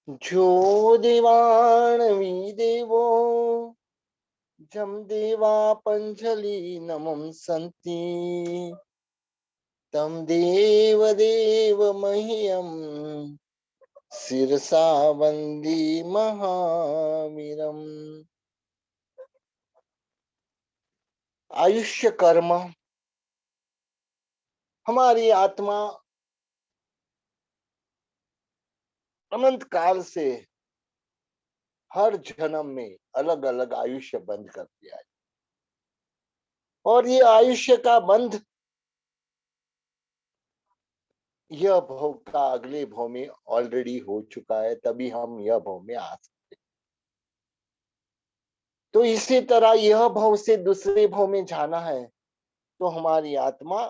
जो देवाणवी देवो जम देवा पंजलि नमं सन्ति तम देव देव मह्यम शिरसा वंदी महावीरम। आयुष्य कर्म हमारी आत्मा अनंत काल से हर जन्म में अलग अलग आयुष्य बंध करती है और ये आयुष्य का बंध यह भव का अगले भव में ऑलरेडी हो चुका है, तभी हम यह भव में आ सकते। तो इसी तरह यह भव से दूसरे भव में जाना है तो हमारी आत्मा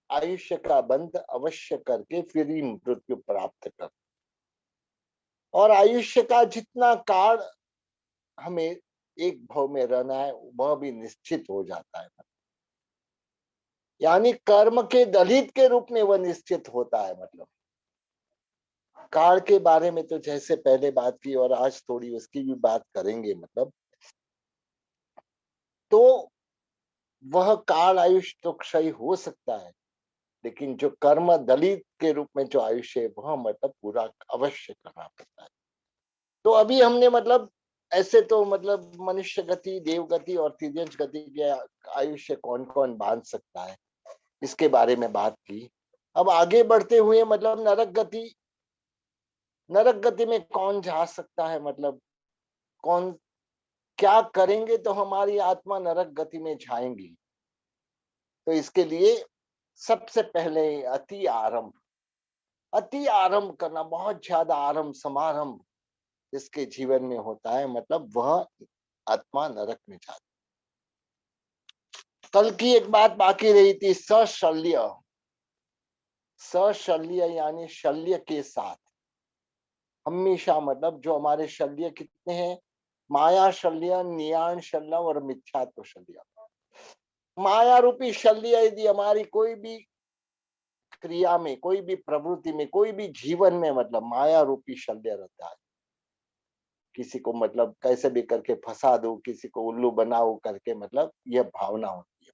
आयुष्य का बंध अवश्य करके फिर ही मृत्यु प्राप्त कर। और आयुष्य का जितना काल हमें एक भव में रहना है वह भी निश्चित हो जाता है, यानी कर्म के दलित के रूप में वह निश्चित होता है। मतलब काल के बारे में तो जैसे पहले बात की और आज थोड़ी उसकी भी बात करेंगे। मतलब तो वह काल आयुष्य तो क्षय हो सकता है, लेकिन जो कर्म दलित के रूप में जो आयुष्य है वह मतलब पूरा अवश्य करना पड़ता है। तो अभी हमने मतलब ऐसे तो मतलब मनुष्य गति, देव गति और तिर्यंच गति के आयुष्य कौन कौन बांध सकता है इसके बारे में बात की। अब आगे बढ़ते हुए मतलब नरक गति, नरक गति में कौन जा सकता है, मतलब कौन क्या करेंगे तो हमारी आत्मा नरक गति में जाएंगी। तो इसके लिए सबसे पहले अति आरंभ करना, बहुत ज्यादा आरंभ समारंभ जिसके जीवन में होता है मतलब वह आत्मा नरक में जाती। कल की एक बात बाकी रही थी, सशल्य। सशल्य यानी शल्य के साथ हमेशा, मतलब जो हमारे शल्य कितने हैं, माया शल्य, नियाण शल्य और मिथ्यात्व शल्य। माया रूपी शल्य यदि हमारी कोई भी क्रिया में, कोई भी प्रवृत्ति में, कोई भी जीवन में मतलब माया रूपी शल्य रहता है, किसी को मतलब कैसे भी करके फंसा दो, किसी को उल्लू बनाओ करके, मतलब यह भावना होती है।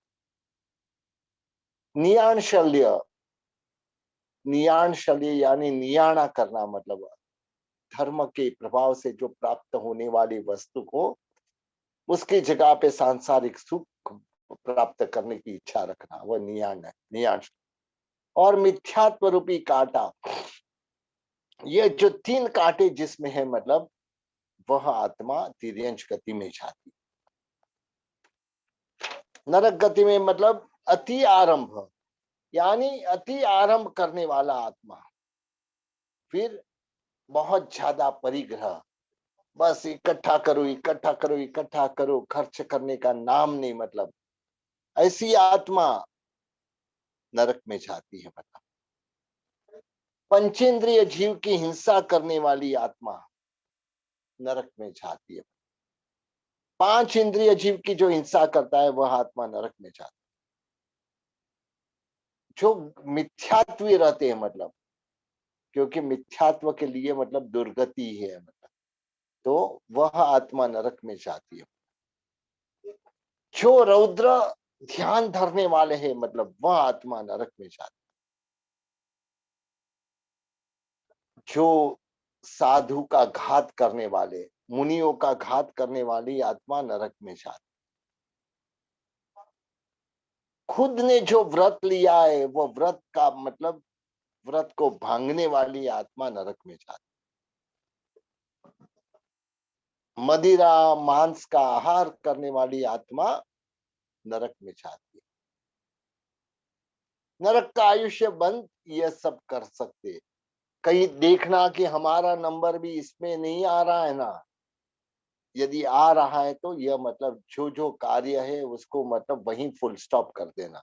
नियाण शल्य, नियाण शल्य यानी नियाणा करना, मतलब धर्म के प्रभाव से जो प्राप्त होने वाली वस्तु को उसकी जगह पे सांसारिक सुख प्राप्त करने की इच्छा रखना, वह नियाण है, नियाण। और मिथ्यात्व रूपी कांटा, ये जो तीन कांटे जिसमें है मतलब वह आत्मा तिर्यंच गति में जाती। नरक गति में मतलब अति आरंभ, यानी अति आरंभ करने वाला आत्मा, फिर बहुत ज्यादा परिग्रह, बस इकट्ठा करो इकट्ठा करो इकट्ठा करो, खर्च करने का नाम नहीं, मतलब ऐसी आत्मा नरक में जाती है। मतलब पंचेंद्रिय जीव की हिंसा करने वाली आत्मा नरक में जाती है। पांच इंद्रिय जीव की जो हिंसा करता है वह आत्मा नरक में जाती है। जो मिथ्यात्वी रहते हैं, मतलब क्योंकि मिथ्यात्व के लिए मतलब दुर्गति है, मतलब तो वह आत्मा नरक में जाती है। जो रौद्र ध्यान धरने वाले हैं मतलब वह आत्मा नरक में जाती है। जो साधु का घात करने वाले, मुनियों का घात करने वाली आत्मा नरक में जाती। खुद ने जो व्रत लिया है वो व्रत का मतलब व्रत को भांगने वाली आत्मा नरक में जाती। मदिरा मांस का आहार करने वाली आत्मा नरक में जाती है। नरक का आयुष्य बंद ये सब कर सकते। कहीं देखना कि हमारा नंबर भी इसमें नहीं आ रहा है ना, यदि आ रहा है तो यह मतलब जो जो कार्य है उसको मतलब वहीं फुल स्टॉप कर देना।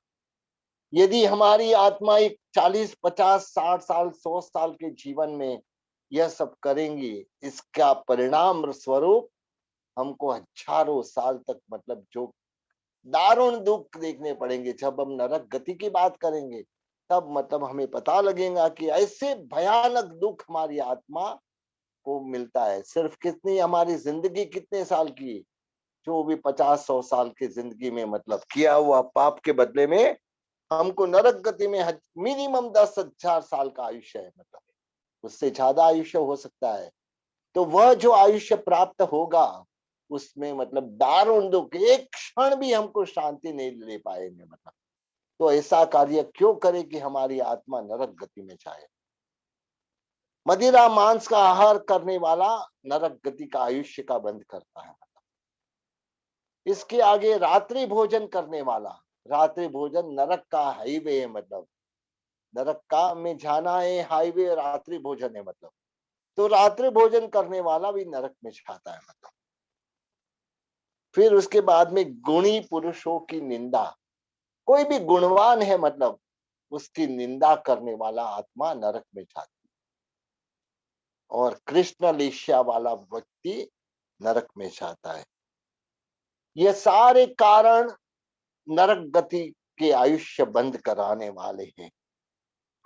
यदि हमारी आत्मा एक 40 50 60 साल 100 साल के जीवन में यह सब करेंगी, इसका परिणाम स्वरूप हमको हजारों साल तक मतलब जो दारुण दुख देखने पड़ेंगे। जब हम नरक गति की बात करेंगे तब मतलब हमें पता लगेगा कि ऐसे भयानक दुख हमारी आत्मा को मिलता है। सिर्फ कितनी हमारी जिंदगी कितने साल की, जो भी 50-100 साल की जिंदगी में मतलब किया हुआ पाप के बदले में हमको नरक गति में मिनिमम 10,000 साल का आयुष्य है, मतलब उससे ज्यादा आयुष्य हो सकता है। तो वह जो आयुष्य प्राप्त होगा उसमें मतलब दारुण दुख, एक क्षण भी हमको शांति नहीं ले पाएंगे, मतलब तो ऐसा कार्य क्यों करे कि हमारी आत्मा नरक गति में जाए। मदिरा मांस का आहार करने वाला नरक गति का आयुष्य का बंद करता है। इसके आगे रात्रि भोजन करने वाला, रात्रि भोजन नरक का हाईवे है, मतलब नरक का में जाना है हाईवे, रात्रि भोजन है मतलब। तो रात्रि भोजन करने वाला भी नरक में जाता है मतलब। फिर उसके बाद में गुणी पुरुषों की निंदा, कोई भी गुणवान है मतलब उसकी निंदा करने वाला आत्मा नरक में जाती है। और कृष्ण लेष्या वाला व्यक्ति नरक में जाता है। ये सारे कारण नरक गति के आयुष्य बंद कराने वाले हैं।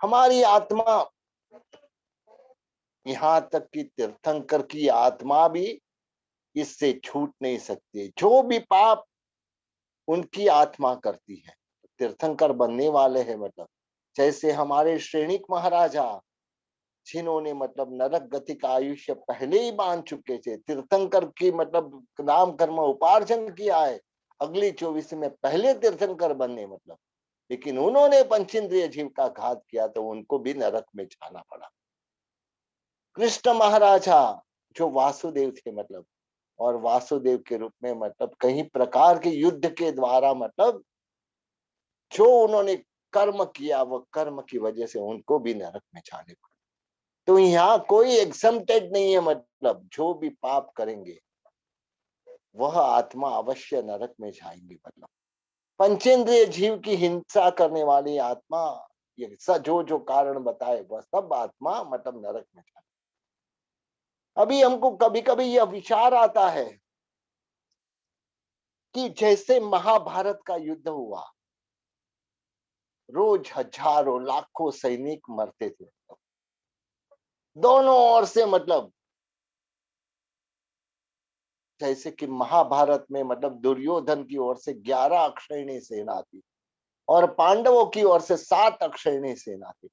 हमारी आत्मा, यहाँ तक कि तीर्थंकर की आत्मा भी इससे छूट नहीं सकती। जो भी पाप उनकी आत्मा करती है, तीर्थंकर बनने वाले हैं मतलब। जैसे हमारे श्रेणिक महाराजा, जिन्होंने मतलब नरक गति का आयुष्य पहले ही बांध चुके थे, तीर्थंकर की मतलब नाम कर्म उपार्जन किया है अगली 24 में पहले तीर्थंकर बनने मतलब। लेकिन उन्होंने पंचेंद्रिय जीव का घात किया तो उनको भी नरक में जाना पड़ा। कृष्ण महाराजा जो वासुदेव थे मतलब, और वासुदेव के रूप में मतलब कई प्रकार के युद्ध के द्वारा मतलब जो उन्होंने कर्म किया, वो कर्म की वजह से उनको भी नरक में जाने पड़ा। तो यहाँ कोई एग्जम्प्टेड नहीं है, मतलब जो भी पाप करेंगे वह आत्मा अवश्य नरक में जाएंगे मतलब। पंचेंद्रिय जीव की हिंसा करने वाली आत्मा, ये जो जो कारण बताए वह सब आत्मा मतलब नरक में जाए। अभी हमको कभी कभी यह विचार आता है कि जैसे महाभारत का युद्ध हुआ, रोज हजारों लाखों सैनिक मरते थे दोनों ओर से, मतलब जैसे कि महाभारत में मतलब दुर्योधन की ओर से 11 अक्षयणी सेना थी और पांडवों की ओर से 7 अक्षयणी सेना थी।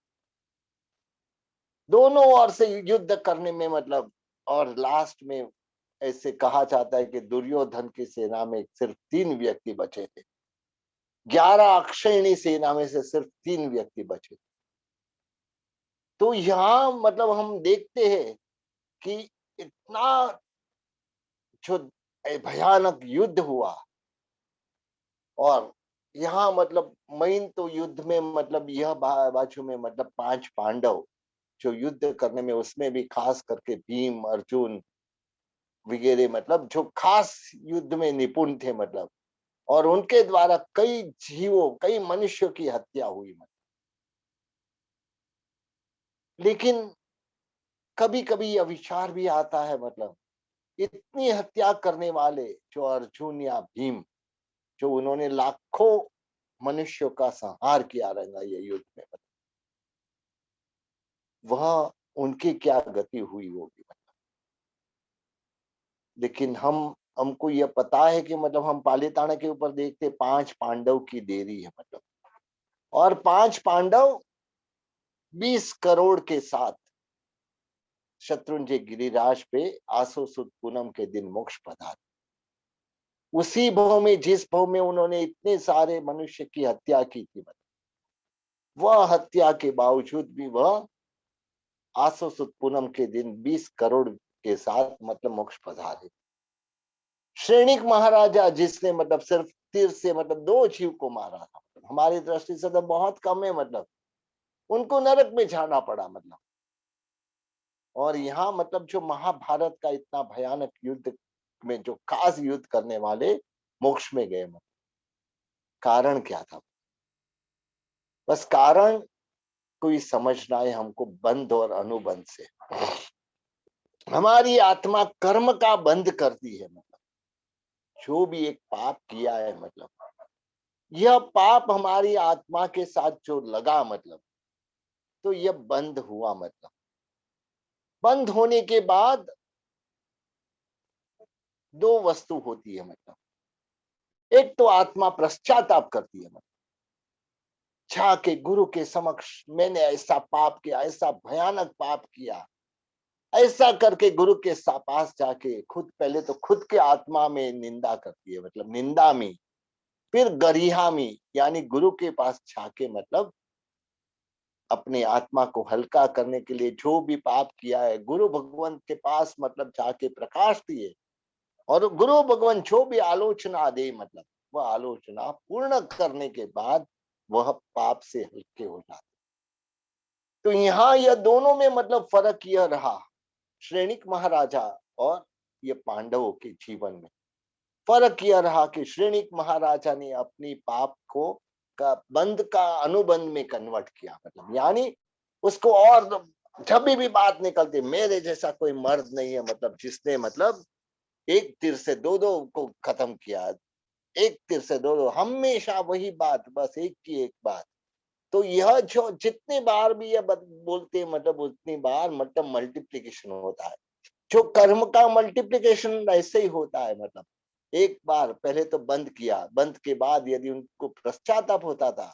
दोनों ओर से युद्ध करने में मतलब, और लास्ट में ऐसे कहा जाता है कि दुर्योधन की सेना में सिर्फ 3 व्यक्ति बचे थे, 11 अक्षयणी सेना में से सिर्फ 3 व्यक्ति बचे। तो यहाँ मतलब हम देखते हैं कि इतना जो भयानक युद्ध हुआ। और यहाँ मतलब मेन तो युद्ध में मतलब यह बाजू में मतलब 5 पांडव जो युद्ध करने में, उसमें भी खास करके भीम अर्जुन वगैरह मतलब जो खास युद्ध में निपुण थे मतलब, और उनके द्वारा कई जीवों, कई मनुष्यों की हत्या हुई मतलब। लेकिन कभी कभी यह विचार भी आता है मतलब, इतनी हत्या करने वाले जो अर्जुन या भीम, जो उन्होंने लाखों मनुष्यों का संहार किया रहेगा ये युद्ध में, वह उनकी क्या गति हुई होगी मतलब। लेकिन हमको यह पता है कि मतलब हम पालीताना के ऊपर देखते 5 पांडव की देरी है मतलब, और 5 पांडव 20 करोड़ के साथ शत्रुंजय गिरिराज पे आसो सुद पूनम के दिन मोक्ष पधारे। उसी भव में, जिस भव में उन्होंने इतने सारे मनुष्य की हत्या की थी मतलब, वह हत्या के बावजूद भी वह आसो सुद पूनम के दिन 20 करोड़ के साथ मतलब मोक्ष पधारे। श्रेणिक महाराजा जिसने मतलब सिर्फ तीर से मतलब 2 जीव को मारा था, हमारी दृष्टि से तो बहुत कम है मतलब, उनको नरक में जाना पड़ा मतलब। और यहाँ मतलब जो महाभारत का इतना भयानक युद्ध में जो खास युद्ध करने वाले मोक्ष में गए मतलब, कारण क्या था? बस कारण कोई समझना है हमको बंध और अनुबंध से। हमारी आत्मा कर्म का बंध करती है मतलब, जो भी एक पाप किया है मतलब, यह पाप हमारी आत्मा के साथ जो लगा मतलब, तो यह बंद हुआ मतलब। बंद होने के बाद दो वस्तु होती है, मतलब एक तो आत्मा पश्चाताप करती है, मतलब जाके गुरु के समक्ष मैंने ऐसा पाप किया, ऐसा भयानक पाप किया, ऐसा करके गुरु के पास जाके खुद पहले तो खुद के आत्मा में निंदा करती है, मतलब निंदा में, फिर गरिहा में, यानी गुरु के पास जाके मतलब अपने आत्मा को हल्का करने के लिए जो भी पाप किया है गुरु भगवान के पास मतलब जाके प्रकाश दिए, और गुरु भगवान जो भी आलोचना दे मतलब वह आलोचना पूर्ण करने के बाद वह पाप से हल्के हो जाते। तो यहाँ यह दोनों में मतलब फर्क यह रहा, श्रेणिक महाराजा और ये पांडवों के जीवन में फर्क यह रहा कि श्रेणिक महाराजा ने अपनी पाप को का बंद का अनुबंध में कन्वर्ट किया, मतलब यानी उसको, और जब भी बात निकलती मेरे जैसा कोई मर्द नहीं है, मतलब जिसने मतलब एक तीर से दो दो को खत्म किया, एक तीर से दो दो, हमेशा वही बात, बस एक की एक बात। तो यह जो जितनी बार भी ये बोलते हैं मतलब उतनी बार मतलब मल्टीप्लिकेशन होता है। जो कर्म का मल्टीप्लिकेशन ऐसे ही होता है, मतलब एक बार पहले तो बंद किया, बंद के बाद यदि उनको पश्चाताप होता था,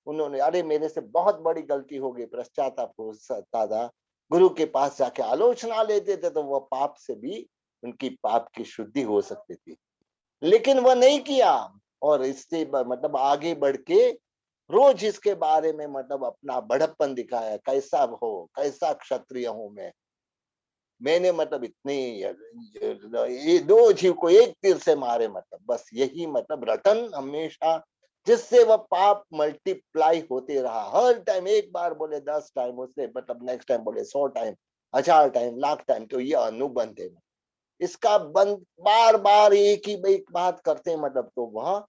उन्होंने अरे मेरे से बहुत बड़ी गलती हो गई, पश्चाताप हो सकता था, गुरु के पास जाके आलोचना लेते थे, तो वह पाप से भी उनकी पाप की शुद्धि हो सकती थी, लेकिन वह नहीं किया। और इससे मतलब आगे बढ़ के रोज इसके बारे में मतलब अपना बड़प्पन दिखाया, कैसा हो, कैसा क्षत्रिय हूं मैं, मैंने मतलब इतने ये दो जीव को एक तीर से मारे, मतलब बस यही मतलब रटन हमेशा, जिससे वह पाप मल्टीप्लाई होते रहा, हर टाइम एक बार बोले 10 टाइम, उससे मतलब नेक्स्ट टाइम बोले 100 टाइम, 1000 टाइम, लाख टाइम, तो ये अनुबंध है। इसका बंद बार बार एक ही एक बात करते हैं, मतलब तो वह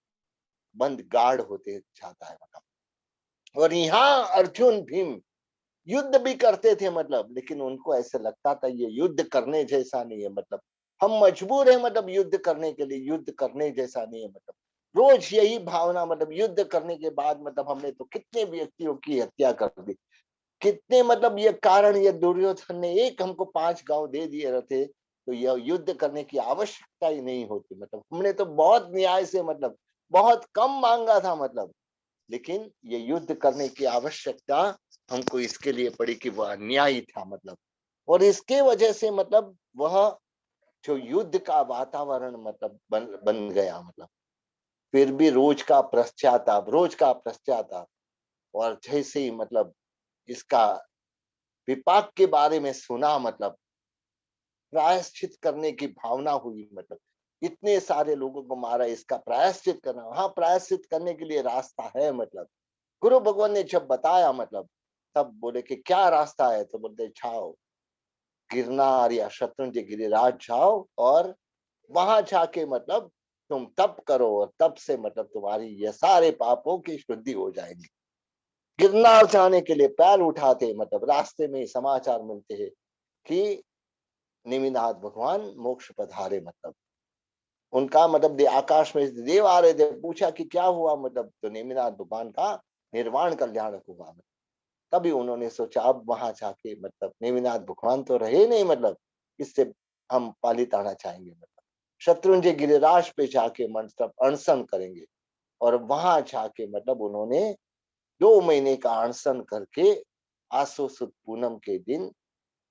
बंद गाढ़ होते जाता है, मतलब। और यहाँ अर्जुन भीम युद्ध भी करते थे, मतलब लेकिन उनको ऐसे लगता था ये युद्ध करने जैसा नहीं है, मतलब हम मजबूर है मतलब युद्ध करने के लिए, युद्ध करने जैसा नहीं है, मतलब रोज यही भावना, मतलब युद्ध करने के बाद मतलब हमने तो कितने व्यक्तियों की हत्या कर दी, कितने मतलब ये कारण, ये दुर्योधन ने एक हमको 5 गांव दे दिए रहते तो यह युद्ध करने की आवश्यकता ही नहीं होती, मतलब हमने तो बहुत न्याय से मतलब बहुत कम मांगा था, मतलब लेकिन ये युद्ध करने की आवश्यकता हमको इसके लिए पड़ी कि वह अन्यायी था, मतलब और इसके वजह से मतलब वह जो युद्ध का वातावरण मतलब बन गया, मतलब फिर भी रोज का पश्चाताप, रोज का पश्चाताप, और जैसे ही मतलब इसका विपाक के बारे में सुना, मतलब प्रायश्चित करने की भावना हुई, मतलब इतने सारे लोगों को मारा, इसका प्रायश्चित करना, हाँ प्रायश्चित करने के लिए रास्ता है, मतलब गुरु भगवान ने जब बताया, मतलब तब बोले कि क्या रास्ता है, तो बोलते जाओ गिरनार या शत्रुंजय गिरिराज जाओ, और वहां जाके मतलब तुम तप करो, और तप से मतलब तुम्हारी ये सारे पापों की शुद्धि हो जाएगी। गिरनार जाने के लिए पैर उठाते मतलब रास्ते में समाचार मिलते हैं कि नेमिनाथ भगवान मोक्ष पधारे, मतलब उनका मतलब आकाश में देव आ रहे थे, पूछा कि क्या हुआ, मतलब तो नेमिनाथ भगवान का निर्वाण कल्याण हुआ। तभी उन्होंने सोचा अब वहां जाके मतलब नेमिनाथ भगवान तो रहे नहीं, मतलब इससे हम पालीताना चाहेंगे, मतलब शत्रुंजय गिरिराज पे जाके मतलब अनशन करेंगे, और वहां जाके मतलब उन्होंने 2 महीने का अनशन करके आसो सुद पूनम के दिन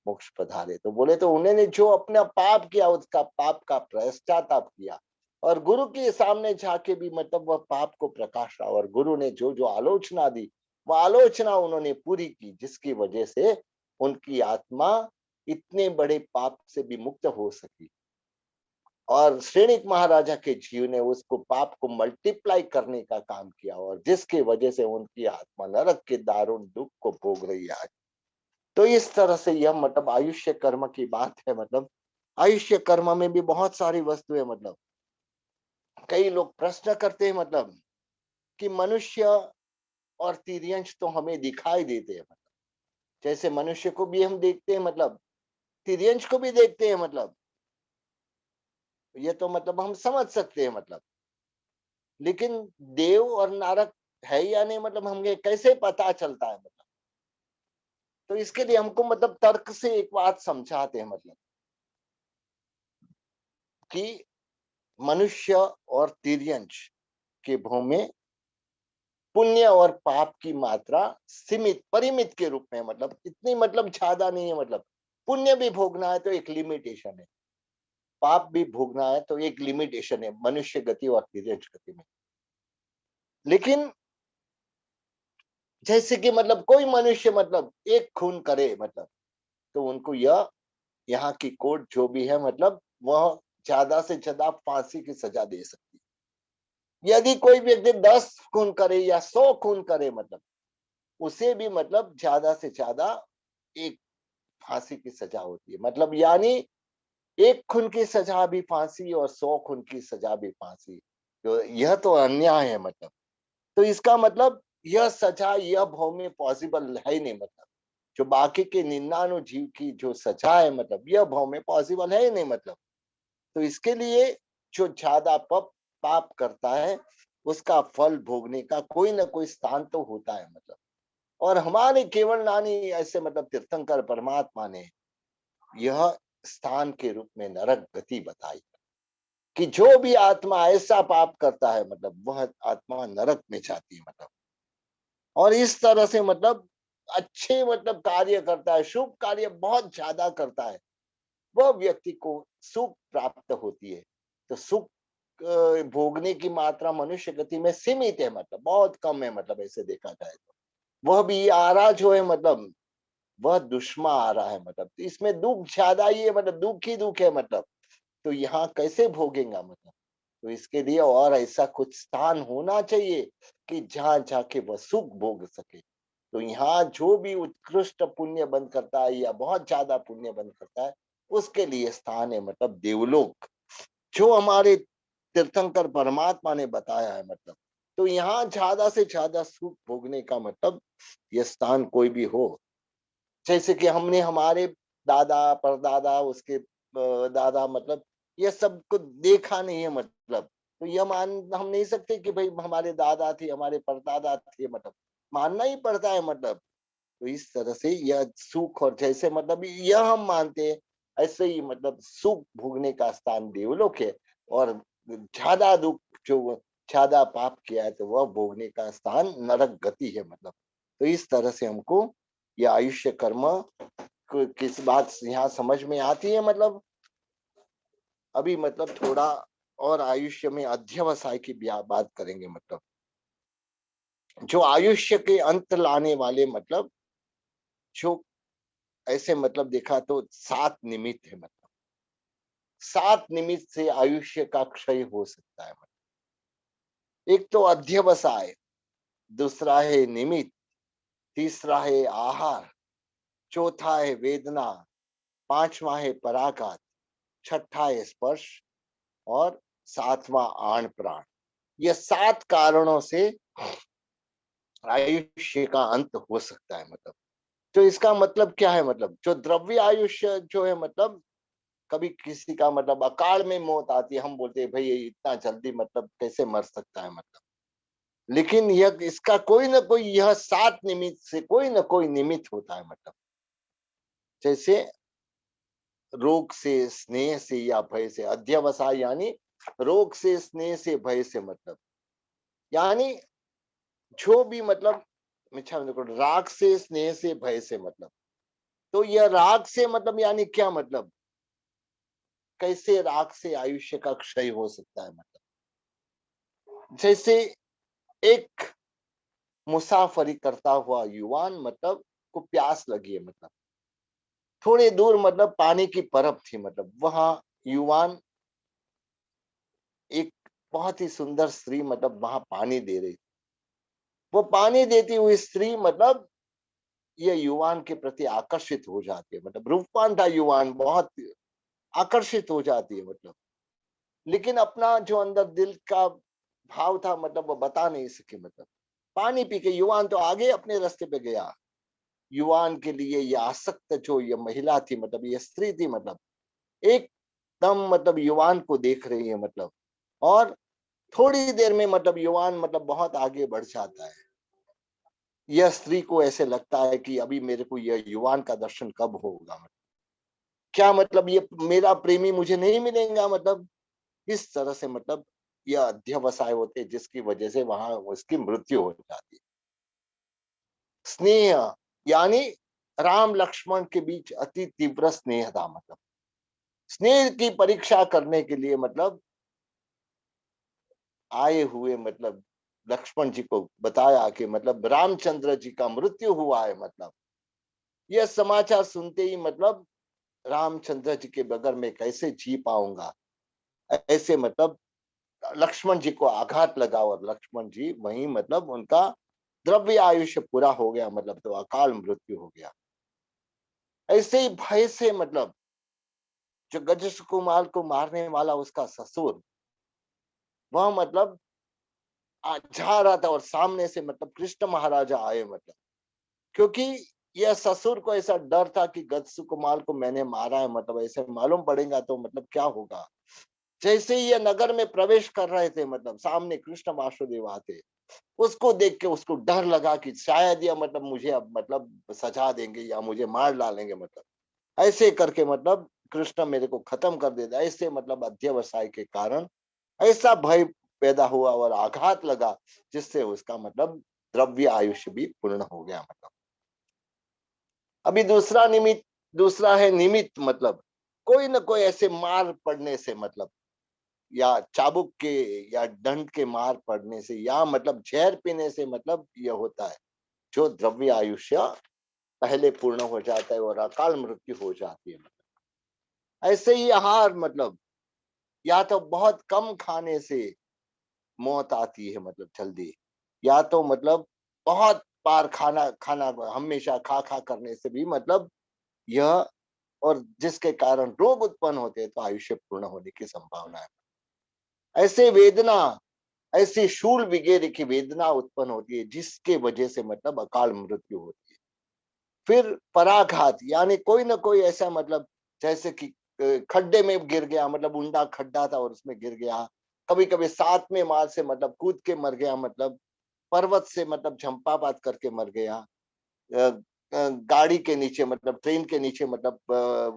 मोक्ष पधारे। तो बोले तो उन्होंने जो अपना पाप किया उसका पाप का पश्चाताप किया, और गुरु के सामने जाके भी मतलब वह पाप को प्रकाशा, और गुरु ने जो जो आलोचना दी वो आलोचना उन्होंने पूरी की, जिसकी वजह से उनकी आत्मा इतने बड़े पाप से भी मुक्त हो सकी, और श्रेणिक महाराजा के जीव ने उसको पाप को मल्टीप्लाई करने का काम किया, और जिसकी वजह से उनकी आत्मा नरक के दारुण दुख को भोग रही है। तो इस तरह से यह मतलब आयुष्य कर्म की बात है, मतलब आयुष्य कर्म में भी बहुत सारी वस्तुएं, मतलब कई लोग प्रश्न करते हैं मतलब कि मनुष्य और तिर्यंश तो हमें दिखाई देते हैं, मतलब जैसे मनुष्य को भी हम देखते हैं, मतलब तिर्यंश को भी देखते हैं, मतलब ये तो मतलब हम समझ सकते हैं, मतलब लेकिन देव और नरक है या नहीं, मतलब हमें कैसे पता चलता है, मतलब तो इसके लिए हमको मतलब तर्क से एक बात समझाते हैं, मतलब कि मनुष्य और तिर्यंच के भों में पुण्य और पाप की मात्रा सीमित परिमित के रूप में, मतलब इतनी मतलब ज्यादा नहीं है। मतलब पुण्य भी भोगना है तो एक लिमिटेशन है, पाप भी भोगना है तो एक लिमिटेशन है मनुष्य गति और तिर्यंच गति में। लेकिन जैसे कि मतलब कोई मनुष्य मतलब एक खून करे, मतलब तो उनको यह यहाँ की कोर्ट जो भी है, मतलब वह ज्यादा से ज्यादा फांसी की सजा दे सकती है। यदि कोई व्यक्ति 10 खून करे या 100 खून करे, मतलब उसे भी मतलब ज्यादा से ज्यादा एक फांसी की सजा होती है। मतलब यानी एक खून की सजा भी फांसी और 100 खून की सजा भी फांसी। तो यह तो अन्याय है। मतलब तो इसका मतलब यह सजा यह भाव में पॉसिबल है ही नहीं। मतलब जो बाकी के 99 जीव की जो सजा है, मतलब यह भाव में पॉसिबल है ही नहीं। मतलब तो इसके लिए जो ज्यादा पाप करता है उसका फल भोगने का कोई ना कोई स्थान तो होता है। मतलब और हमारे केवल नानी ऐसे मतलब तीर्थंकर परमात्मा ने यह स्थान के रूप में नरक गति बताई कि जो भी आत्मा ऐसा पाप करता है, मतलब वह आत्मा नरक में जाती है। मतलब और इस तरह से मतलब अच्छे मतलब कार्य करता है, शुभ कार्य बहुत ज्यादा करता है, वह व्यक्ति को सुख प्राप्त होती है। तो सुख भोगने की मात्रा मनुष्य गति में सीमित है, मतलब बहुत कम है। मतलब ऐसे देखा जाए तो वह भी आ रहा जो है, मतलब वह दुश्मन आ रहा है। मतलब तो इसमें दुख ज्यादा ही है, मतलब दुख ही दुख है। मतलब तो यहाँ कैसे भोगेगा? मतलब तो इसके लिए और ऐसा कुछ स्थान होना चाहिए कि जहां जाके वह सुख भोग सके। तो यहाँ जो भी उत्कृष्ट पुण्य बंद करता है या बहुत ज्यादा पुण्य बंद करता है, उसके लिए स्थान है मतलब देवलोक, जो हमारे तीर्थंकर परमात्मा ने बताया है। मतलब तो यहाँ ज्यादा से ज्यादा सुख भोगने का मतलब यह स्थान कोई भी हो। जैसे कि हमने हमारे दादा परदादा उसके दादा, मतलब ये सब को देखा नहीं है। मतलब तो यह मान हम नहीं सकते कि भाई हमारे दादा थे हमारे परदादा थे, मतलब मानना ही पड़ता है। मतलब तो इस तरह से यह सुख, और जैसे मतलब यह हम मानते हैं, ऐसे ही मतलब सुख भोगने का स्थान देवलोक है, और ज्यादा दुख जो ज्यादा पाप किया है तो वह भोगने का स्थान नरक गति है। मतलब तो इस तरह से हमको यह आयुष्य कर्म किस बात यहाँ समझ में आती है। मतलब अभी मतलब थोड़ा और आयुष्य में अध्यवसाय की बात करेंगे। मतलब जो आयुष्य के अंत लाने वाले, मतलब जो ऐसे मतलब देखा तो 7 निमित्त है। मतलब 7 निमित्त से आयुष्य का क्षय हो सकता है। मतलब एक तो अध्यवसाय, दूसरा है निमित्त, तीसरा है आहार, चौथा है वेदना, पांचवा है पराघात, छठा है स्पर्श, और सातवां आण प्राण। ये 7 कारणों से आयुष्य का अंत हो सकता है। मतलब तो इसका मतलब क्या है? मतलब जो द्रव्य आयुष्य जो है, मतलब कभी किसी का मतलब अकाल में मौत आती है, हम बोलते हैं भाई ये इतना जल्दी मतलब कैसे मर सकता है। मतलब लेकिन यह इसका कोई ना कोई यह 7 निमित्त से कोई ना कोई निमित्त होता है। मतलब जैसे रोग से, स्नेह से या भय से, अध्यवसाय यानी रोग से, स्नेह से, भय से। मतलब यानी जो भी मतलब अच्छा देखो, राग से, स्नेह से, भय से। मतलब तो यह राग से मतलब यानी क्या? मतलब कैसे राग से आयुष्य का क्षय हो सकता है? मतलब जैसे एक मुसाफरी करता हुआ युवान, मतलब को प्यास लगी है। मतलब थोड़े दूर मतलब पानी की परब थी। मतलब वहां युवान, एक बहुत ही सुंदर स्त्री मतलब वहां पानी दे रही थी। वो पानी देती हुई स्त्री मतलब ये युवान के प्रति आकर्षित हो जाती है। मतलब रूपवान था युवान, बहुत आकर्षित हो जाती है। मतलब लेकिन अपना जो अंदर दिल का भाव था, मतलब वो बता नहीं सके। मतलब पानी पी के युवान तो आगे अपने रास्ते पे गया। युवान के लिए ये आसक्त जो ये महिला थी, मतलब ये स्त्री थी, मतलब एकदम मतलब युवान को देख रही है। मतलब और थोड़ी देर में मतलब युवान मतलब बहुत आगे बढ़ जाता है। यह स्त्री को ऐसे लगता है कि अभी मेरे को यह युवान का दर्शन कब होगा, क्या मतलब ये मेरा प्रेमी मुझे नहीं मिलेगा, मतलब इस तरह से मतलब यह अध्यवसाय होते हैं, जिसकी वजह से वहां उसकी मृत्यु हो जाती है। स्नेह यानी राम लक्ष्मण के बीच अति तीव्र स्नेह था, मतलब स्नेह की परीक्षा करने के लिए मतलब आए हुए, मतलब लक्ष्मण जी को बताया कि मतलब रामचंद्र जी का मृत्यु हुआ है, मतलब यह समाचार सुनते ही मतलब रामचंद्र जी के बगैर मैं कैसे जी पाऊंगा, ऐसे मतलब लक्ष्मण जी को आघात लगा और लक्ष्मण जी वहीं मतलब उनका द्रव्य आयुष्य पूरा हो गया, मतलब तो अकाल मृत्यु हो गया। ऐसे ही भय से मतलब जो गज कुमार को मारने वाला उसका ससुर, वह मतलब जा रहा था और सामने से मतलब कृष्ण महाराजा आए, मतलब क्योंकि यह ससुर को ऐसा डर था कि गज कुमार को मैंने मारा है, मतलब ऐसे मालूम पड़ेगा तो मतलब क्या होगा। जैसे ही ये नगर में प्रवेश कर रहे थे, मतलब सामने कृष्ण वासुदेव आते, उसको देख के उसको डर लगा कि शायद यह मतलब मुझे अब मतलब सजा देंगे या मुझे मार डालेंगे, मतलब ऐसे करके मतलब कृष्ण मेरे को खत्म कर देता, ऐसे मतलब अध्यवसाय के कारण ऐसा भय पैदा हुआ और आघात लगा, जिससे उसका मतलब द्रव्य आयुष्य भी पूर्ण हो गया, मतलब अभी दूसरा है निमित्त, मतलब कोई ना कोई ऐसे मार पड़ने से, मतलब या चाबुक के या दंड के मार पड़ने से या मतलब जहर पीने से मतलब यह होता है, जो द्रव्य आयुष्य पहले पूर्ण हो जाता है और अकाल मृत्यु हो जाती है। ऐसे ही आहार मतलब या तो बहुत कम खाने से मौत आती है, मतलब जल्दी, या तो मतलब बहुत बार खाना खाना हमेशा खा खा करने से भी मतलब यह, और जिसके कारण रोग उत्पन्न होते हैं, तो आयुष्य पूर्ण होने की संभावना है। ऐसे वेदना, ऐसी शूल वगैरह की वेदना उत्पन्न होती है, जिसके वजह से मतलब अकाल मृत्यु होती है। फिर पराघात यानी कोई ना कोई ऐसा मतलब, जैसे कि खड्डे में गिर गया, मतलब ऊंडा खड्डा था और उसमें गिर गया, कभी कभी 7वें माल से मतलब कूद के मर गया, मतलब पर्वत से मतलब झंपापात करके मर गया, गाड़ी के नीचे मतलब ट्रेन के नीचे मतलब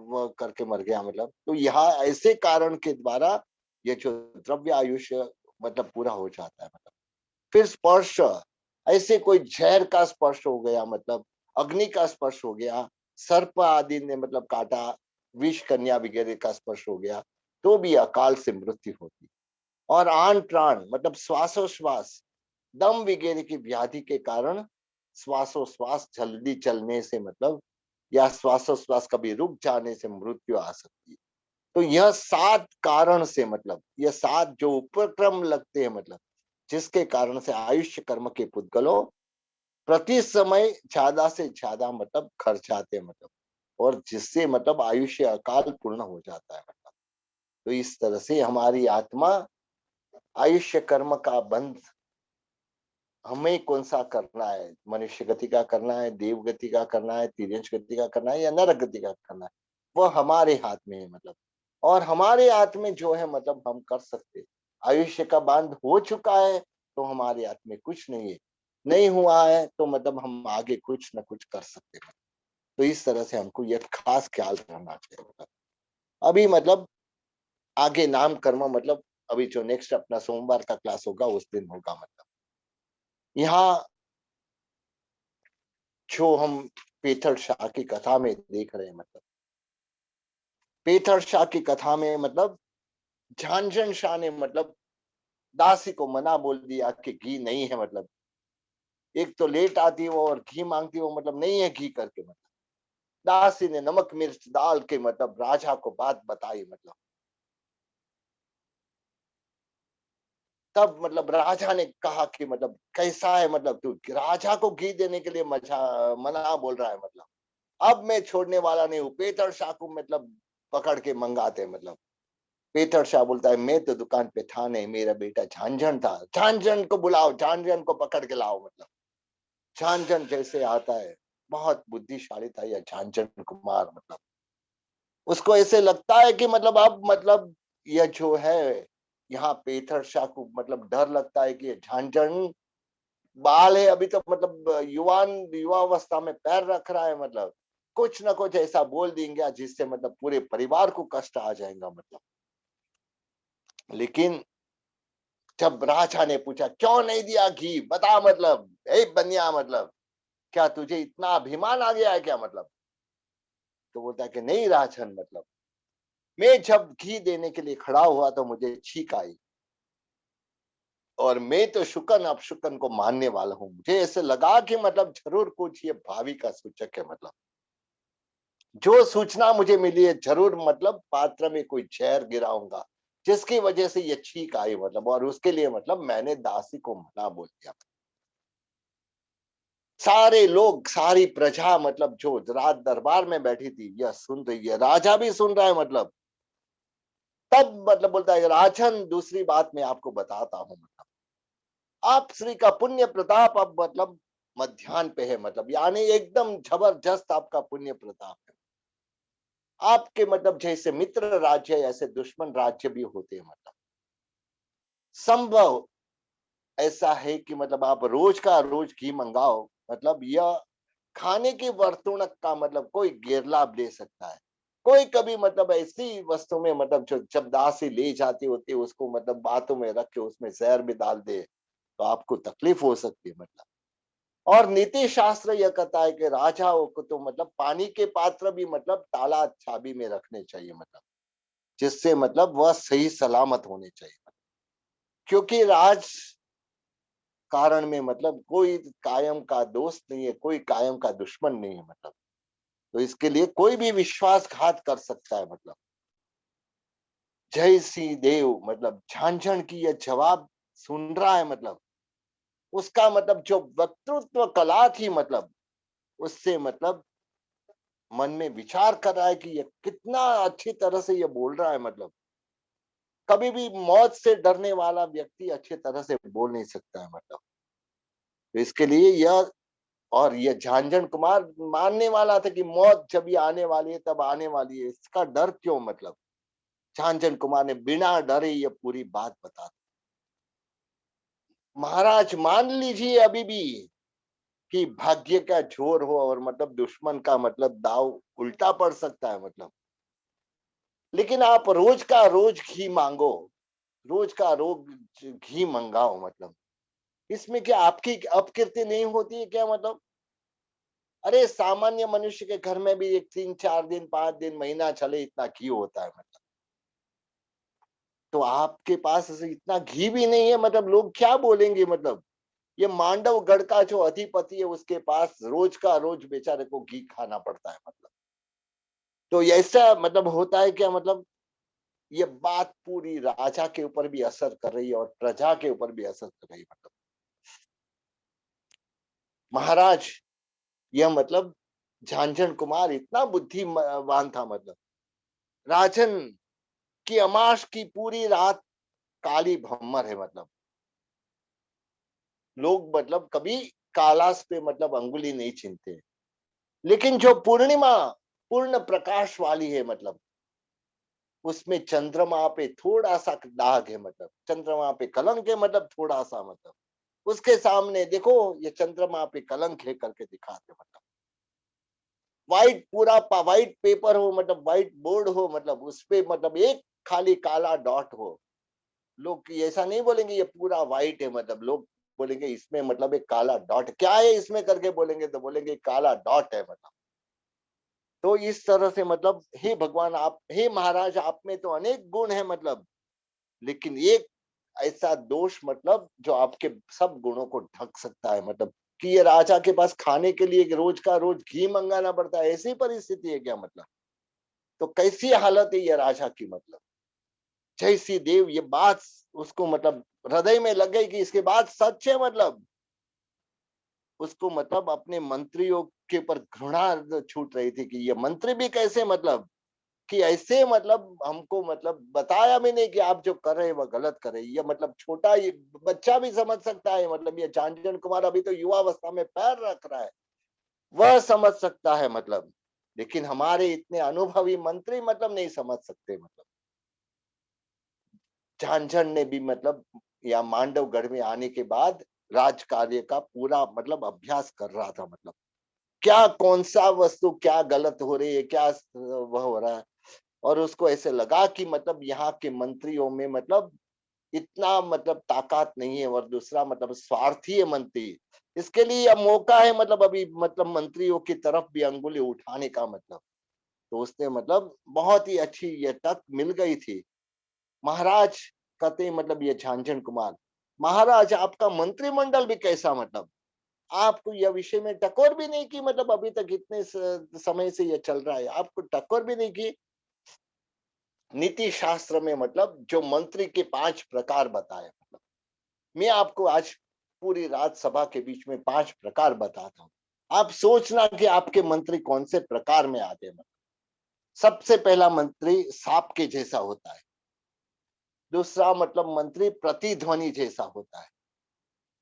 वो करके मर गया, मतलब तो यहाँ ऐसे कारण के द्वारा ये जो द्रव्य आयुष्य मतलब पूरा हो जाता है, मतलब फिर स्पर्श, ऐसे कोई जहर का स्पर्श हो गया, मतलब अग्नि का स्पर्श हो गया, सर्प आदि ने मतलब काटा, विष कन्या वगैरह का स्पर्श हो गया, तो भी अकाल से मृत्यु होती। और आन प्राण मतलब श्वासोश्वास, दम वगैरह की व्याधि के कारण श्वासोश्वास जल्दी चलने से मतलब या श्वासोश्वास कभी रुक जाने से मृत्यु आ सकती है। तो यह 7 कारण से मतलब यह 7 जो उपक्रम लगते हैं, मतलब जिसके कारण से आयुष्य कर्म के पुद्गलों प्रति समय ज्यादा से ज्यादा मतलब खर्च आते हैं, मतलब और जिससे मतलब आयुष्य अकाल पूर्ण हो जाता है, मतलब तो इस तरह से हमारी आत्मा आयुष्य कर्म का बंध हमें कौन सा करना है, मनुष्य गति का करना है, देव गति का करना है, तिर्यंश गति का करना है या नरक गति का करना है, वह हमारे हाथ में है, मतलब और हमारे हाथ में जो है मतलब हम कर सकते। आयुष्य का बांध हो चुका है तो हमारे हाथ में कुछ नहीं है, नहीं हुआ है तो मतलब हम आगे कुछ न कुछ कर सकते हैं। तो इस तरह से हमको यह खास ख्याल रखना चाहिए, मतलब अभी मतलब आगे नाम कर्म मतलब अभी जो नेक्स्ट अपना सोमवार का क्लास होगा उस दिन होगा, मतलब यहाँ जो हम पेथर शाह की कथा में देख रहे हैं, मतलब पेथर शाह की कथा में मतलब झांझन शाह ने मतलब दासी को मना बोल दिया कि घी नहीं है, मतलब एक तो लेट आती है वो और घी मांगती है वो, मतलब नहीं है घी करके, मतलब दासी ने नमक मिर्च डाल के मतलब राजा को बात बताई, मतलब तब मतलब राजा ने कहा कि मतलब कैसा है, मतलब तू राजा को घी देने के लिए मना बोल रहा है, मतलब अब मैं छोड़ने वाला नहीं हूँ, पेथर शाह को मतलब पकड़ के मंगाते, मतलब पेथर शाह बोलता है मैं तो दुकान पे था नहीं, मेरा बेटा झांझन था, झांझन को बुलाओ, झांझन को पकड़ के लाओ, मतलब झांझन जैसे आता है, बहुत बुद्धिशाली था यह झांझन कुमार, मतलब उसको ऐसे लगता है कि मतलब अब मतलब यह जो है यहाँ पेथर शाह को मतलब डर लगता है कि ये झांझन बाल है अभी तो मतलब युवावस्था में पैर रख रहा है, मतलब कुछ ना कुछ ऐसा बोल देंगे जिससे मतलब पूरे परिवार को कष्ट आ जाएगा मतलब। लेकिन जब राजा ने पूछा क्यों नहीं दिया घी, बता मतलब, ए बनिया मतलब, क्या तुझे इतना अभिमान आ गया है क्या मतलब? तो बोलता है कि नहीं राजन, मतलब मैं जब घी देने के लिए खड़ा हुआ तो मुझे छींक आई, और मैं तो शुकन अपशुकन को मानने वाला हूँ। मुझे ऐसे लगा कि मतलब जरूर कुछ ये भावी का सूचक है, मतलब जो सूचना मुझे मिली है जरूर मतलब पात्र में कोई जहर गिराऊंगा, जिसकी वजह से ये छींक आई मतलब, और उसके लिए मतलब मैंने दासी को मना बोल दिया। सारे लोग, सारी प्रजा मतलब जो रात दरबार में बैठी थी यह सुन रही है, राजा भी सुन रहा है मतलब। तब मतलब बोलता है राजन, दूसरी बात मैं आपको बताता हूँ मतलब, आप श्री का पुण्य प्रताप अब मतलब मध्यान्ह पे है, मतलब यानी एकदम जबरदस्त आपका पुण्य प्रताप है। आपके मतलब जैसे मित्र राज्य ऐसे दुश्मन राज्य भी होते हैं मतलब। संभव ऐसा है कि मतलब आप रोज का रोज घी मंगाओ, मतलब यह खाने की वर्तुणक का मतलब कोई गैर लाभ ले सकता है। कोई कभी मतलब ऐसी वस्तु में मतलब जो जब दासी ले जाती होती है उसको मतलब बातों में रख के उसमें जहर भी डाल दे, तो आपको तकलीफ हो सकती है मतलब। और नीति शास्त्र यह कहता है कि राजाओं को तो मतलब पानी के पात्र भी मतलब ताला चाबी में रखने चाहिए मतलब, जिससे मतलब वह सही सलामत होने चाहिए। क्योंकि राज कारण में मतलब कोई कायम का दोस्त नहीं है, कोई कायम का दुश्मन नहीं है मतलब। तो इसके लिए कोई भी विश्वासघात कर सकता है मतलब। जय सिंह देव मतलब झांझण की यह जवाब सुन रहा है मतलब, उसका मतलब जो वक्तृत्व कला थी मतलब, उससे मतलब मन में विचार कर रहा है कि ये कितना अच्छी तरह से ये बोल रहा है मतलब। कभी भी मौत से डरने वाला व्यक्ति अच्छी तरह से बोल नहीं सकता है मतलब। तो इसके लिए यह, और ये झांझण कुमार मानने वाला था कि मौत जब ये आने वाली है तब आने वाली है, इसका डर क्यों मतलब। झांझण कुमार ने बिना डरे ये पूरी बात बता दी। महाराज मान लीजिए अभी भी कि भाग्य का जोर हो और मतलब दुश्मन का मतलब दाव उल्टा पड़ सकता है मतलब। लेकिन आप रोज का रोज घी मांगो, रोज का रोज घी मंगाओ मतलब, इसमें क्या आपकी अपकीर्ति नहीं होती है क्या मतलब? अरे सामान्य मनुष्य के घर में भी एक 3 4 दिन 5 दिन महीना चले इतना घी होता है मतलब। तो आपके पास ऐसे इतना घी भी नहीं है मतलब, लोग क्या बोलेंगे मतलब। ये मांडवगढ़ का जो अधिपति है उसके पास रोज का रोज बेचारे को घी खाना पड़ता है मतलब। तो ऐसा मतलब होता है क्या मतलब, ये बात पूरी राजा के ऊपर भी असर कर रही है और प्रजा के ऊपर भी असर कर रही है मतलब। महाराज, यह मतलब झांझण कुमार इतना बुद्धिमान था मतलब। राजन की अमाश की पूरी रात काली भम्मर है मतलब। लोग मतलब कभी कालास पे मतलब अंगुली नहीं छीनते, लेकिन जो पूर्णिमा पूर्ण प्रकाश वाली है मतलब, उसमें चंद्रमा पे थोड़ा सा दाग है मतलब, चंद्रमा पे कलंक है मतलब थोड़ा सा मतलब। उसके सामने देखो ये चंद्रमा पे कलंक है करके दिखाते मतलब। व्हाइट पूरा व्हाइट पेपर हो मतलब, व्हाइट बोर्ड हो मतलब, उस पे मतलब एक खाली काला डॉट हो। लोग ऐसा नहीं बोलेंगे ये पूरा व्हाइट है मतलब, लोग बोलेंगे इसमें मतलब एक काला डॉट क्या है इसमें करके बोलेंगे, तो बोलेंगे काला डॉट है मतलब। तो इस तरह से मतलब हे भगवान आप, हे महाराज आप में तो अनेक गुण है मतलब, लेकिन एक ऐसा दोष मतलब जो आपके सब गुणों को ढक सकता है मतलब, कि ये राजा के पास खाने के लिए रोज का रोज घी मंगाना पड़ता है, ऐसी परिस्थिति है क्या मतलब। तो कैसी हालत है ये राजा की मतलब। जय श्री देव ये बात उसको मतलब हृदय में लग गई कि इसके बाद सच है मतलब। उसको मतलब अपने मंत्रियों के ऊपर घृणा छूट रही थी कि ये मंत्री भी कैसे मतलब, कि ऐसे मतलब हमको मतलब बताया भी नहीं कि आप जो कर रहे हैं वह गलत कर रहे हैं। ये मतलब छोटा ये बच्चा भी समझ सकता है मतलब, ये झांझण कुमार अभी तो युवावस्था में पैर रख रहा है, वह समझ सकता है मतलब। लेकिन हमारे इतने अनुभवी मंत्री मतलब नहीं समझ सकते मतलब। झांझण ने भी मतलब या मांडवगढ़ में आने के बाद राज कार्य का पूरा मतलब अभ्यास कर रहा था। मतलब क्या कौन सा वस्तु क्या गलत हो रही है, क्या वह हो रहा है, और उसको ऐसे लगा कि मतलब यहाँ के मंत्रियों में मतलब इतना मतलब ताकत नहीं है, और दूसरा मतलब स्वार्थी है मंत्री। इसके लिए अब मौका है मतलब अभी मतलब मंत्रियों की तरफ भी अंगुली उठाने का। मतलब तो उसने मतलब बहुत ही अच्छी ये तक मिल गई थी। महाराज कहते हैं मतलब ये झांझन कुमार, महाराज आपका मंत्रिमंडल भी कैसा, मतलब आपको यह विषय में टकोर भी नहीं की, मतलब अभी तक इतने समय से ये चल रहा है, आपको टकोर भी नहीं की। नीति शास्त्र में मतलब जो मंत्री के 5 प्रकार बताए, मतलब मैं आपको आज पूरी रात सभा के बीच में 5 प्रकार बताता हूँ। आप सोचना कि आपके मंत्री कौन से प्रकार में आते हैं। मतलब सबसे पहला मंत्री सांप के जैसा होता है। दूसरा मतलब मंत्री प्रतिध्वनि जैसा होता है।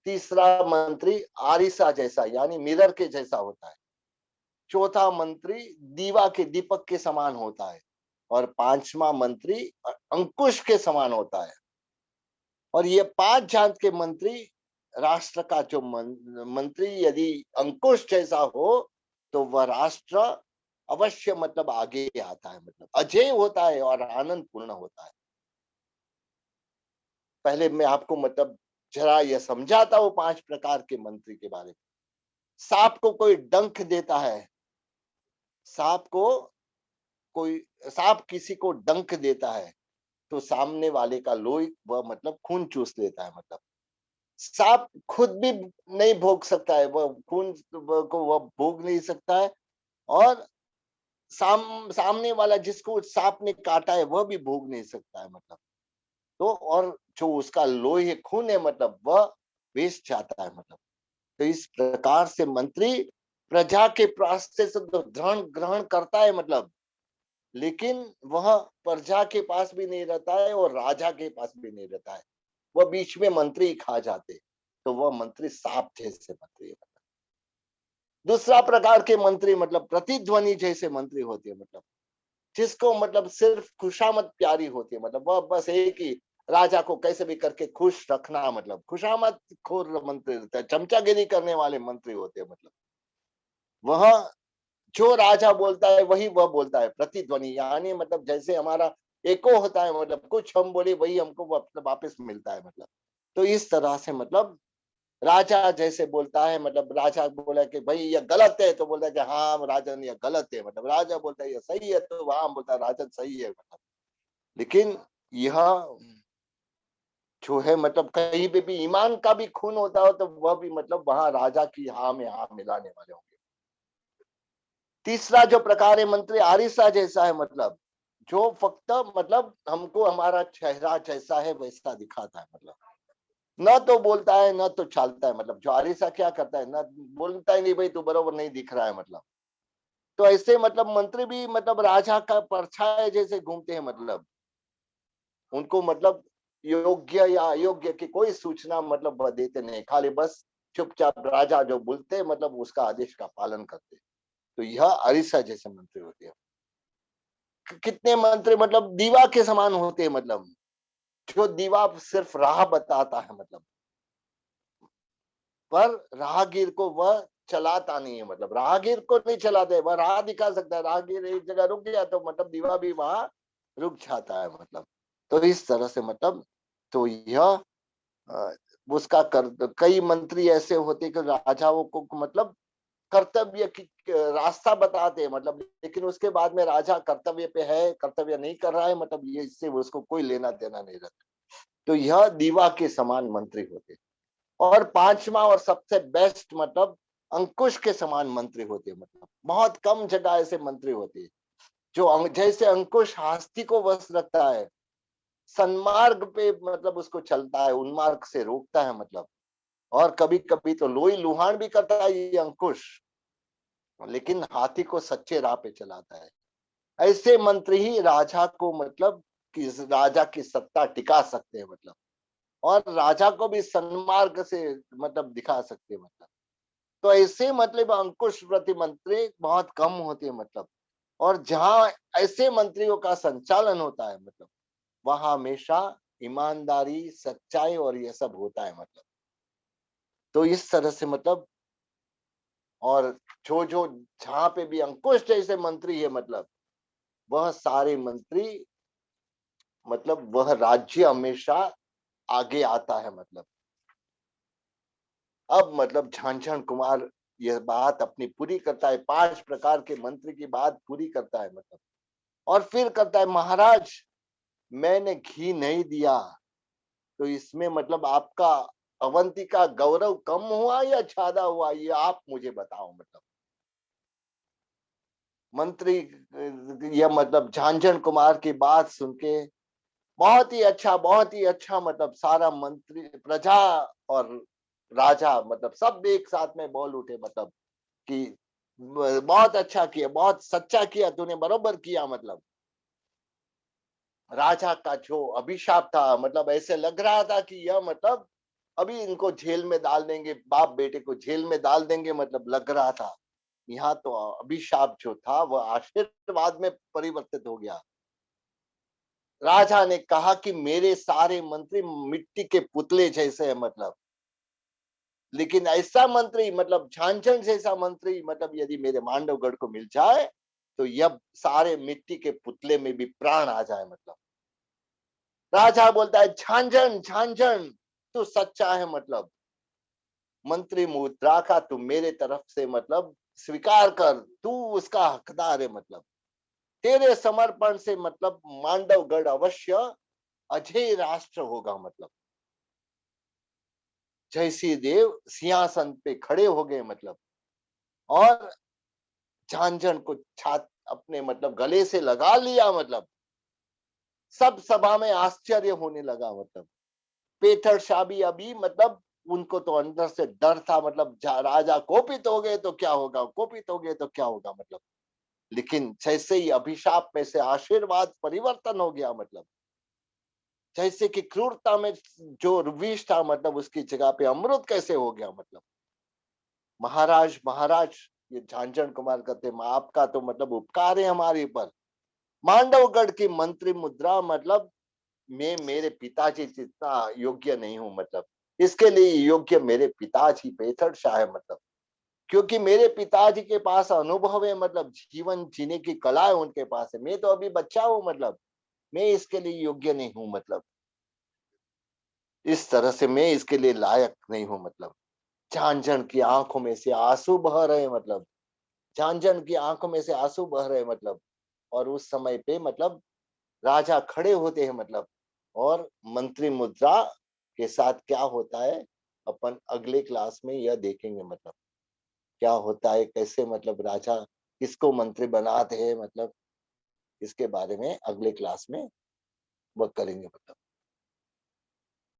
तीसरा मंत्री आरिसा जैसा यानी मिरर के जैसा होता है। चौथा मंत्री दीवा के दीपक के समान होता है। और पांचवा मंत्री अंकुश के समान होता है। और ये 5 जात के मंत्री, राष्ट्र का जो मंत्री यदि अंकुश जैसा हो तो वह राष्ट्र अवश्य मतलब आगे आता है, मतलब अजय होता है और आनंद पूर्ण होता है। पहले मैं आपको मतलब जरा यह समझाता हूँ 5 प्रकार के मंत्री के बारे में। सांप को कोई डंक देता है, सांप को कोई सांप किसी को डंक देता है तो सामने वाले का लोही वह मतलब खून चूस लेता है। मतलब सांप खुद भी नहीं भोग सकता है, वह खून को वह भोग नहीं सकता है। और सामने वाला जिसको सांप ने काटा है वह भी भोग नहीं सकता है। मतलब तो और जो उसका लोही है, खून है, मतलब वह बेच जाता है। मतलब तो इस प्रकार से मंत्री प्रजा के प्राश्य से तो ग्रहण ग्रहण करता है, मतलब लेकिन वह प्रजा के पास भी नहीं रहता है और राजा के पास भी नहीं रहता है, वह बीच में मंत्री खा जाते। तो वह मंत्री सांप जैसे मंत्री है। दूसरा प्रकार के मंत्री मतलब प्रतिध्वनि जैसे मंत्री होते हैं। मतलब जिसको मतलब सिर्फ खुशामद प्यारी होती है, मतलब वह बस एक ही राजा को कैसे भी करके खुश रखना, मतलब खुशामद खोर मंत्री रहता है, चमचागिरी करने वाले मंत्री होते हैं। मतलब वह जो राजा बोलता है वही वह बोलता है, प्रतिध्वनि यानी मतलब जैसे हमारा एको होता है, मतलब कुछ हम बोले वही हमको वापस मिलता है। मतलब तो इस तरह से मतलब राजा जैसे बोलता है, मतलब राजा बोला कि भाई ये गलत है तो बोलता है कि हाँ राजन ये गलत है, मतलब राजा बोलता है ये सही है तो वहां बोलता है राजन सही है। मतलब लेकिन यह जो है मतलब कहीं पे भी ईमान का भी खून होता हो तो वह भी मतलब वहां राजा की हाँ में हाँ मिलाने वाले होंगे। तीसरा जो प्रकार है मंत्री आरिसा जैसा है, मतलब जो फक्त मतलब हमको हमारा चेहरा जैसा है वैसा दिखाता है। मतलब न तो बोलता है न तो चालता है, मतलब जो आरिसा क्या करता है ना, बोलता ही नहीं भाई तू बरोबर नहीं दिख रहा है। मतलब तो ऐसे मतलब मंत्री भी मतलब राजा का परछाई जैसे घूमते हैं। मतलब उनको मतलब योग्य या अयोग्य की कोई सूचना मतलब वह देते नहीं, खाली बस चुपचाप राजा जो बोलते हैं मतलब उसका आदेश का पालन करते। तो यह अरिसा जैसे मंत्री होते हैं। कितने मंत्री मतलब दीवा के समान होते हैं, मतलब जो दीवा सिर्फ राह बताता है, मतलब पर राहगीर को वह चलाता नहीं है। मतलब राहगीर को नहीं चलाते, वह राह दिखा सकता है, राहगीर एक जगह रुक गया तो मतलब दीवा भी वहां रुक जाता है। मतलब तो इस तरह से मतलब तो यह अ, उसका कर कई मंत्री ऐसे होते कि राजाओं को मतलब कर्तव्य की रास्ता बताते हैं, मतलब लेकिन उसके बाद में राजा कर्तव्य पे है कर्तव्य नहीं कर रहा है, मतलब ये इससे उसको कोई लेना देना नहीं रहता। तो यह दीवा के समान मंत्री होते। और पांचवा और सबसे बेस्ट मतलब अंकुश के समान मंत्री होते हैं। मतलब बहुत कम जगह ऐसे मंत्री होते हैं जो जैसे अंकुश हस्ती को वश रखता है, सन्मार्ग पे मतलब उसको चलता है, उन्मार्ग से रोकता है। मतलब और कभी कभी तो लोई लुहान भी करता है ये अंकुश, लेकिन हाथी को सच्चे राह पे चलाता है। ऐसे मंत्री ही राजा को मतलब कि राजा की सत्ता टिका सकते हैं। मतलब और राजा को भी सन्मार्ग से मतलब दिखा सकते हैं। मतलब तो ऐसे मतलब अंकुश प्रति मंत्री बहुत कम होते हैं। मतलब और जहां ऐसे मंत्रियों का संचालन होता है, मतलब वहां हमेशा ईमानदारी सच्चाई और ये सब होता है। मतलब तो इस तरह से मतलब, और जो जो जहाँ पे भी अंकुश जैसे मंत्री है मतलब, वह सारे मंत्री मतलब वह राज्य हमेशा आगे आता है मतलब। अब मतलब झांझण कुमार यह बात अपनी पूरी करता है, 5 प्रकार के मंत्री की बात पूरी करता है मतलब, और फिर करता है, महाराज मैंने घी नहीं दिया, तो इसमें मतलब आपका अवंती का गौरव कम हुआ या ज्यादा हुआ, ये आप मुझे बताओ मतलब। मंत्री यह मतलब झांझण कुमार की बात सुन के बहुत ही अच्छा, बहुत ही अच्छा, मतलब सारा मंत्री प्रजा और राजा मतलब सब एक साथ में बोल उठे मतलब कि बहुत अच्छा किया, बहुत सच्चा किया तूने, बरोबर किया मतलब। राजा का जो अभिशाप था मतलब ऐसे लग रहा था कि यह मतलब अभी इनको जेल में डाल देंगे, बाप बेटे को जेल में डाल देंगे मतलब लग रहा था। यहाँ तो अभिशाप जो था वह आशीर्वाद में परिवर्तित हो गया। राजा ने कहा कि मेरे सारे मंत्री मिट्टी के पुतले जैसे है मतलब, लेकिन ऐसा मंत्री मतलब झांझण जैसा मंत्री मतलब यदि मेरे मांडवगढ़ को मिल जाए तो यह सारे मिट्टी के पुतले में भी प्राण आ जाए मतलब। राजा बोलता है, झांझण झांझण तू सच्चा है मतलब, मंत्री मुद्रा का तू मेरे तरफ से मतलब स्वीकार कर, तू उसका हकदार है मतलब। तेरे समर्पण से मतलब मांडवगढ़ अवश्य अजय राष्ट्र होगा मतलब। जयसी देव सिंहासन पे खड़े हो गए मतलब, और झांझण को छात अपने मतलब गले से लगा लिया मतलब। सब सभा में आश्चर्य होने लगा मतलब। पेठर शाह भी अभी मतलब उनको तो अंदर से डर था मतलब, राजा कोपित हो गए तो क्या होगा, कोपित हो गए तो क्या होगा मतलब। लेकिन जैसे ही अभिशाप में से आशीर्वाद परिवर्तन हो गया मतलब, जैसे कि क्रूरता में जो विष था मतलब उसकी जगह पे अमृत कैसे हो गया मतलब। महाराज महाराज, ये झांझण कुमार कहते, आपका तो मतलब उपकार है हमारे ऊपर। मांडवगढ़ की मंत्री मुद्रा मतलब मैं मेरे पिताजी जितना योग्य नहीं हूं मतलब, इसके लिए योग्य मेरे पिताजी पेथर शाह है मतलब, क्योंकि मेरे पिताजी के पास अनुभव है मतलब, जीवन जीने की कला है उनके पास है, मैं तो अभी बच्चा हूं मतलब, मैं इसके लिए योग्य नहीं हूं मतलब। इस तरह से मैं इसके लिए लायक नहीं हूं मतलब। झांझण की आंखों में से आंसू बह रहे मतलब, झांझण की आंखों में से आंसू बह रहे मतलब। और उस समय पे मतलब राजा खड़े होते हैं मतलब, और मंत्री मुद्रा के साथ क्या होता है अपन अगले क्लास में यह देखेंगे मतलब, क्या होता है, कैसे मतलब राजा किसको मंत्री बनाते हैं मतलब, इसके बारे में अगले क्लास में वह करेंगे मतलब।